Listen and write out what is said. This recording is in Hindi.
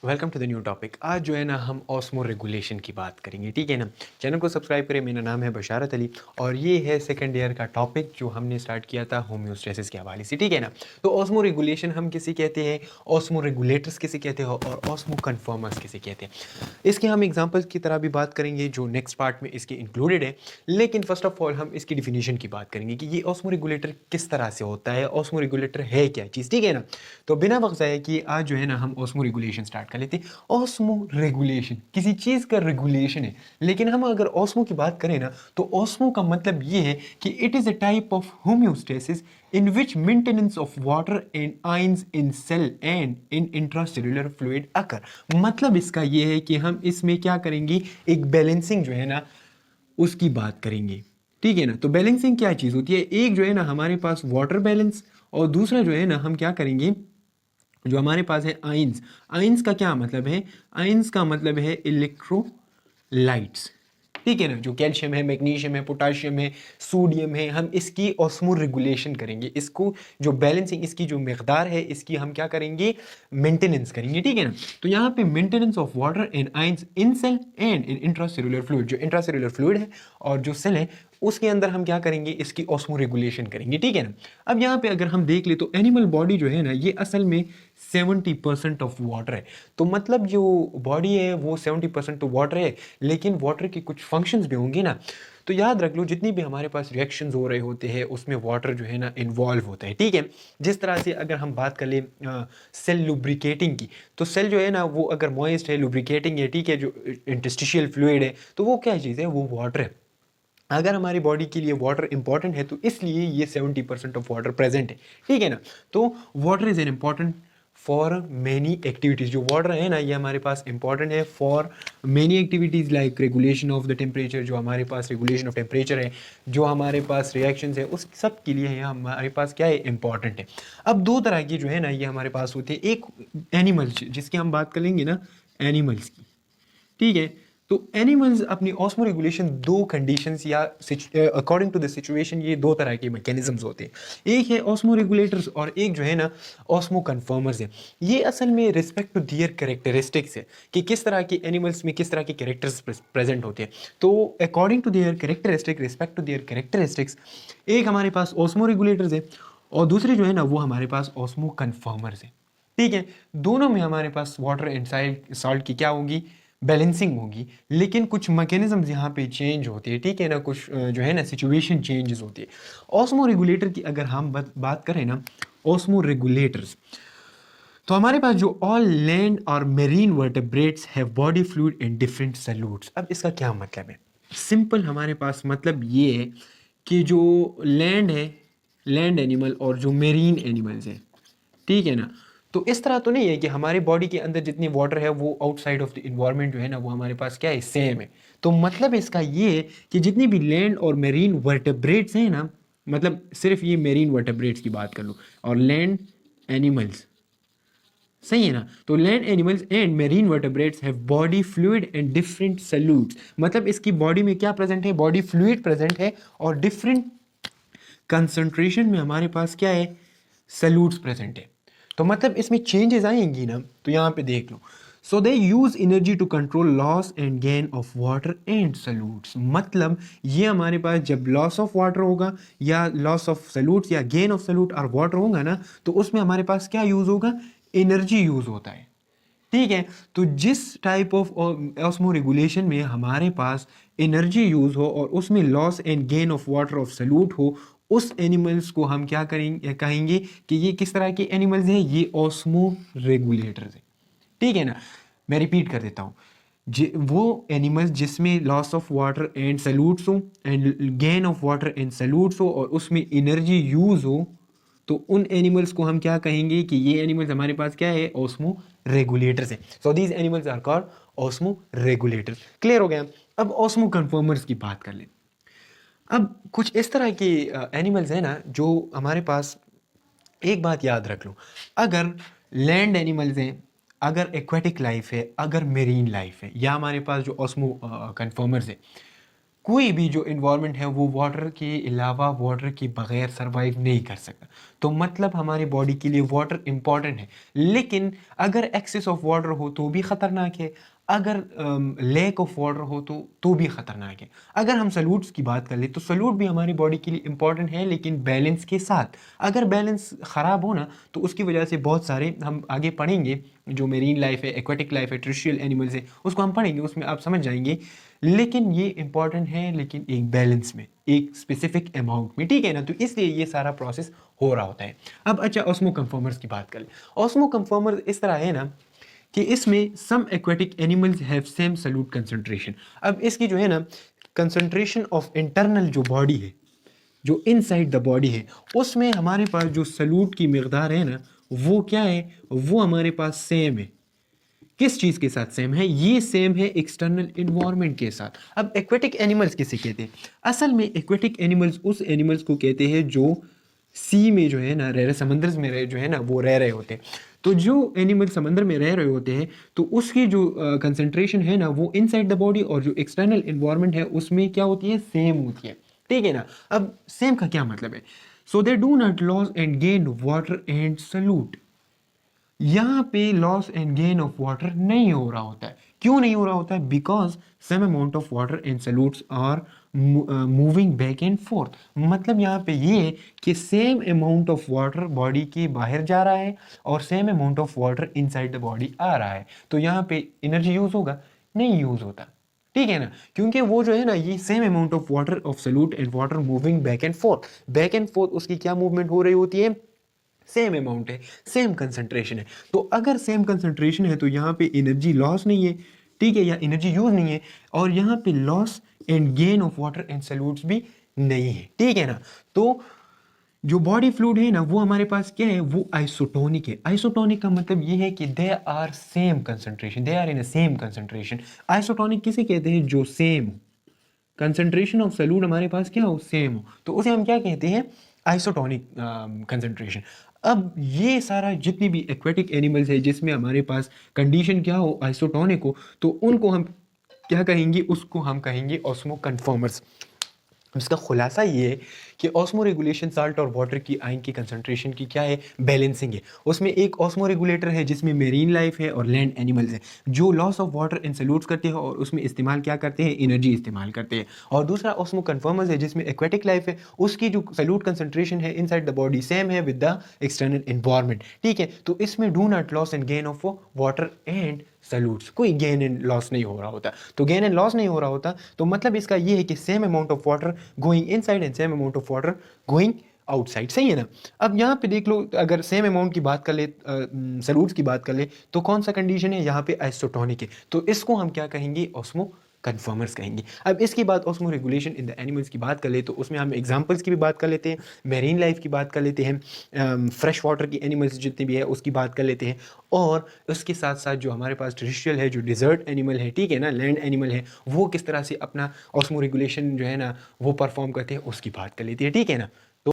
Welcome to the new topic. आज जो है ना हम ऑस्मो रेगुलेशन की बात करेंगे, ठीक है ना। चैनल को सब्सक्राइब करें। मेरा नाम है बशारत अली और ये है सेकंड ईयर का टॉपिक जो हमने स्टार्ट किया था होम्योस्टेसिस के हवाले से, ठीक है ना। तो ऑस्मो रेगुलेशन हम किसे कहते हैं, ऑस्मो रेगुलेटर्स किसे कहते हैं और ऑस्मो कन्फर्मर्स किसे कहते हैं, इसके हम एग्जाम्पल्स की तरह भी बात करेंगे जो नेक्स्ट पार्ट में इसके इंक्लूडेड है। लेकिन फर्स्ट ऑफ ऑल हम इसकी डिफिनीशन की बात करेंगे कि ये ऑस्मो रेगुलेटर किस तरह से होता है, ऑस्मो रेगुलेटर है क्या चीज़, ठीक है ना। तो बिना वक्त ज़ाया किए आज जो है ना हम ऑस्मो रेगुलेशन स्टार्ट कर लेते हैं। ऑस्मो रेगुलेशन किसी चीज़ का रेगुलेशन है, लेकिन हम अगर ऑस्मो की बात करें ना तो ऑस्मो का मतलब ये है कि it is a type of homeostasis in which maintenance of water and ions in cell and in intracellular fluid occur। मतलब इसका ये है कि हम इसमें क्या करेंगे, एक बैलेंसिंग जो है ना उसकी बात करेंगे, ठीक है ना। तो बैलेंसिंग क्या चीज़ होती है, एक जो है ना हमारे पास वाटर बैलेंस और दूसरा जो है ना हम क्या करेंगे, जो हमारे पास है आइंस। आइंस का क्या मतलब है, आइंस का मतलब है इलेक्ट्रोलाइट्स, ठीक है ना। जो कैल्शियम है, मैग्नीशियम है, पोटाशियम है, सोडियम है, हम इसकी ऑस्मो रेगुलेशन करेंगे। इसको जो बैलेंसिंग, इसकी जो मकदार है इसकी हम क्या करेंगे, मेंटेनेंस करेंगे, ठीक है ना। तो यहाँ पे maintenance of water and ions in cell and in intracellular fluid, जो इंट्रासेलुलर फ्लूइड है और जो सेल है उसके अंदर हम क्या करेंगे, इसकी ऑस्मो रेगुलेशन करेंगे, ठीक है ना। अब यहाँ पे अगर हम देख ले तो एनिमल बॉडी जो है ना ये असल में 70% ऑफ वाटर है। तो मतलब जो बॉडी है वो 70% तो वाटर है, लेकिन वाटर के कुछ फंक्शंस भी होंगे ना। तो याद रख लो जितनी भी हमारे पास रिएक्शंस हो रहे होते हैं उसमें वाटर जो है ना इन्वॉल्व होता है, ठीक है। जिस तरह से अगर हम बात कर ले सेल लुब्रिकेटिंग की, तो सेल जो है ना वो अगर मॉइस्ट है, लुब्रिकेटिंग है, ठीक है, जो इंटरस्टिशियल फ्लूइड है तो वो क्या चीज़ है, वो वाटर है। अगर हमारी बॉडी के लिए वाटर इंपॉर्टेंट है तो इसलिए ये 70% ऑफ वाटर प्रेजेंट है, ठीक है ना। तो water is an important for many activities. जो वाटर है ना ये हमारे पास इंपॉर्टेंट है for many activities like regulation of the temperature, जो हमारे पास रेगुलेशन ऑफ टेम्परेचर है, जो हमारे पास रिएक्शंस है, उस सब के लिए ये हमारे पास क्या है, इंपॉर्टेंट है। अब दो तरह की जो है ना ये हमारे पास होती है, एक एनिमल्स जिसकी हम बात करेंगे ना, एनिमल्स की, ठीक है। तो एनिमल्स अपनी ऑस्मो रेगुलेशन दो कंडीशंस या अकॉर्डिंग टू द सिचुएशन, ये दो तरह के मैकेनिज्म्स होते हैं। एक है ऑस्मो रेगुलेटर्स और एक जो है ना ऑस्मो कन्फर्मर्स है। ये असल में रिस्पेक्ट टू दियर कैरेक्टरिस्टिक्स है कि किस तरह के एनिमल्स में किस तरह के कैरेक्टर्स प्रेजेंट होते हैं। तो according to their characteristic, respect to their characteristics, एक हमारे पास ऑस्मो रेगुलेटर्स है और दूसरे जो है ना वो हमारे पास ऑस्मो कन्फर्मर्स है, ठीक है। दोनों में हमारे पास वाटर एंड सॉल्ट की क्या होगी, बैलेंसिंग होगी, लेकिन कुछ मैकेनिज्म्स यहाँ पे चेंज होते हैं, ठीक है ना। कुछ जो है ना सिचुएशन चेंजेस होती है। ऑस्मो रेगुलेटर की अगर हम बात करें ना, ऑस्मो रेगुलेटर्स, तो हमारे पास जो ऑल लैंड और marine vertebrates have body fluid in different solutes. अब इसका क्या मतलब है, सिंपल हमारे पास मतलब ये है कि जो लैंड है, लैंड एनिमल और जो मेरीन एनिमल्स हैं, ठीक है ना। तो इस तरह तो नहीं है कि हमारी बॉडी के अंदर जितनी वाटर है वो आउटसाइड ऑफ द इन्वायरमेंट जो है ना वो हमारे पास क्या है, सेम है। तो मतलब इसका ये है कि जितनी भी लैंड और मेरीन वर्टेब्रेट्स हैं ना, मतलब सिर्फ ये मेरीन वर्टेब्रेट्स की बात कर लो और लैंड एनिमल्स, सही है ना। तो land animals and marine vertebrates have body fluid and different solutes. मतलब इसकी बॉडी में क्या प्रेजेंट है, बॉडी फ्लूइड प्रेजेंट है और डिफरेंट कंसंट्रेशन में हमारे पास क्या है, सैल्यूट्स प्रेजेंट है। तो मतलब इसमें चेंजेस आएंगी ना, तो यहाँ पे देख लो। So they use energy to control loss and gain of water and solutes. मतलब ये हमारे पास जब लॉस ऑफ वाटर होगा या लॉस ऑफ सैल्यूट्स या गेन ऑफ सैल्यूट और वाटर होगा ना, तो उसमें हमारे पास क्या यूज होगा, एनर्जी यूज होता है, ठीक है। तो जिस टाइप ऑफ ऑस्मो रेगुलेशन में हमारे पास एनर्जी यूज हो और उसमें loss and gain of water of solute हो, उस एनिमल्स को हम क्या करेंगे, कहेंगे कि ये किस तरह के एनिमल्स हैं, ये ऑस्मो रेगुलेटर्स हैं, ठीक है ना। मैं रिपीट कर देता हूँ, वो एनिमल्स जिसमें loss of water and solutes हो and gain of water and solutes हो और उसमें एनर्जी यूज हो, तो उन एनिमल्स को हम क्या कहेंगे कि ये एनिमल्स हमारे पास क्या है, ऑस्मो रेगुलेटर्स हैं। So these animals are called osmoregulators. Clear हो गया। अब ऑस्मो कन्फर्मर्स की बात कर लें। अब कुछ इस तरह के एनिमल्स हैं ना जो हमारे पास, एक बात याद रख लो, अगर लैंड एनिमल्स हैं, अगर एक्वेटिक लाइफ है, अगर मेरीन लाइफ है, या हमारे पास जो ऑस्मो कन्फर्मर्स है, कोई भी जो इन्वायरमेंट है वो वाटर के अलावा, वाटर के बगैर सरवाइव नहीं कर सकता। तो मतलब हमारी बॉडी के लिए वाटर इम्पॉर्टेंट है, लेकिन अगर एक्सेस ऑफ वाटर हो तो भी ख़तरनाक है, अगर लैक ऑफ वाटर हो तो भी ख़तरनाक है। अगर हम सलूट्स की बात कर ले तो सलूट भी हमारी बॉडी के लिए इम्पॉर्टेंट है, लेकिन बैलेंस के साथ। अगर बैलेंस ख़राब हो ना तो उसकी वजह से बहुत सारे, हम आगे पढ़ेंगे, जो मेरीन लाइफ है, एक्वेटिक लाइफ है, टेरेस्ट्रियल एनिमल्स है, उसको हम पढ़ेंगे, उसमें आप समझ जाएंगे। लेकिन ये इंपॉर्टेंट है, लेकिन एक बैलेंस में, एक स्पेसिफिक अमाउंट में, ठीक है ना। तो इसलिए ये सारा प्रोसेस हो रहा होता है। अब अच्छा, ऑस्मो कंफर्मर्स की बात करें। ऑस्मो कंफर्मर इस तरह है ना कि इसमें some aquatic animals have same solute concentration. अब इसकी जो है ना कंसंट्रेशन ऑफ इंटरनल जो बॉडी है, जो इनसाइड द बॉडी है, उसमें हमारे पास जो सल्यूट की मकदार है ना, वो क्या है, वो हमारे पास सेम है। किस चीज़ के साथ सेम है? ये सेम है एक्सटर्नल इन्वायरमेंट के साथ। अब एक्वेटिक एनिमल्स किसे कहते हैं? असल में एक्वेटिक एनिमल्स उस एनिमल्स को कहते हैं जो सी में जो है ना रह रहे, समंदर में रहे, जो है ना वो रह रहे होते हैं। तो जो एनिमल समंदर में रह रहे होते हैं तो उसकी जो कंसंट्रेशन है ना वो इनसाइड द बॉडी और जो एक्सटर्नल इन्वायरमेंट है उसमें क्या होती है, सेम होती है, ठीक है ना। अब सेम का क्या मतलब है? So they do not loss and gain water and solute. यहाँ पे loss and gain of water नहीं हो रहा होता है। क्यों नहीं हो रहा होता है? Because same amount of water and solutes are moving back and forth. मतलब यहाँ पे ये है कि same amount of water body के बाहर जा रहा है और same amount of water inside the body आ रहा है। तो यहाँ पे एनर्जी यूज होगा? नहीं यूज होता, ठीक है ना। क्योंकि वो जो है ना, ये same amount of water of solute and water moving back and fourth. Back and fourth उसकी क्या मूवमेंट हो रही होती है? सेम अमाउंट है, सेम कंसंट्रेशन है। तो अगर सेम कंसंट्रेशन है तो यहाँ पे एनर्जी लॉस नहीं है, ठीक है, या एनर्जी यूज नहीं है, और यहाँ पे loss and gain of water and salutes भी नहीं है, ठीक है ना। तो जो बॉडी फ्लूइड है ना वो हमारे पास क्या है, वो आइसोटोनिक है। आइसोटोनिक का मतलब ये है कि they are same concentration, they are in same concentration. Isotonic किसे कहते हैं? जो सेम कंसंट्रेशन ऑफ सल्यूट हमारे पास क्या हो, सेम हो, तो उसे हम क्या कहते हैं? Isotonic concentration. अब ये सारा जितनी भी एक्वेटिक एनिमल्स है जिसमें हमारे पास कंडीशन क्या हो, आइसोटोनिक हो, तो उनको हम क्या कहेंगे? उसको हम कहेंगे ऑस्मो कन्फर्मर्स। इसका खुलासा ये है कि ऑस्मो रेगुलेशन साल्ट और वाटर की आयन की कंसंट्रेशन की क्या है, बैलेंसिंग है। उसमें एक ऑस्मो रेगुलेटर है जिसमें मेरीन लाइफ है और लैंड एनिमल्स है, जो loss of water in salutes करते हैं और उसमें इस्तेमाल क्या करते हैं, एनर्जी इस्तेमाल करते हैं। और दूसरा ऑस्मो कन्फर्मर्स है जिसमें एक्वेटिक लाइफ है, उसकी जो सल्यूट कंसंट्रेशन है इनसाइड द बॉडी सेम है विद द एक्सटर्नल एनवायरनमेंट, ठीक है। तो इसमें do not loss and gain of water and salutes, कोई गेन एंड लॉस नहीं हो रहा होता। तो गेन एंड लॉस नहीं हो रहा होता तो मतलब इसका ये है कि same amount of water going inside and same amount of water going outside, सही है ना। अब यहाँ पे देख लो, अगर सेम अमाउंट की बात कर ले, सल्यूट्स की बात कर ले, तो कौन सा कंडीशन है यहाँ पे? आइसोटोनिक है। तो इसको हम क्या कहेंगे? ऑस्मो कन्फर्मर्स कहेंगे। अब इसके बाद osmo regulation in the animals की बात कर ले तो उसमें हम एग्जांपल्स की भी बात कर लेते हैं, मेरीन लाइफ की बात कर लेते हैं, फ्रेश वाटर की एनिमल्स जितने भी है उसकी बात कर लेते हैं, और उसके साथ साथ जो हमारे पास टेरेस्ट्रियल है, जो डिजर्ट एनिमल है, ठीक है ना, लैंड एनिमल है, वो किस तरह से अपना ऑस्मो रेगुलेशन जो है ना वो परफॉर्म करते हैं उसकी बात कर लेते हैं, ठीक है ना।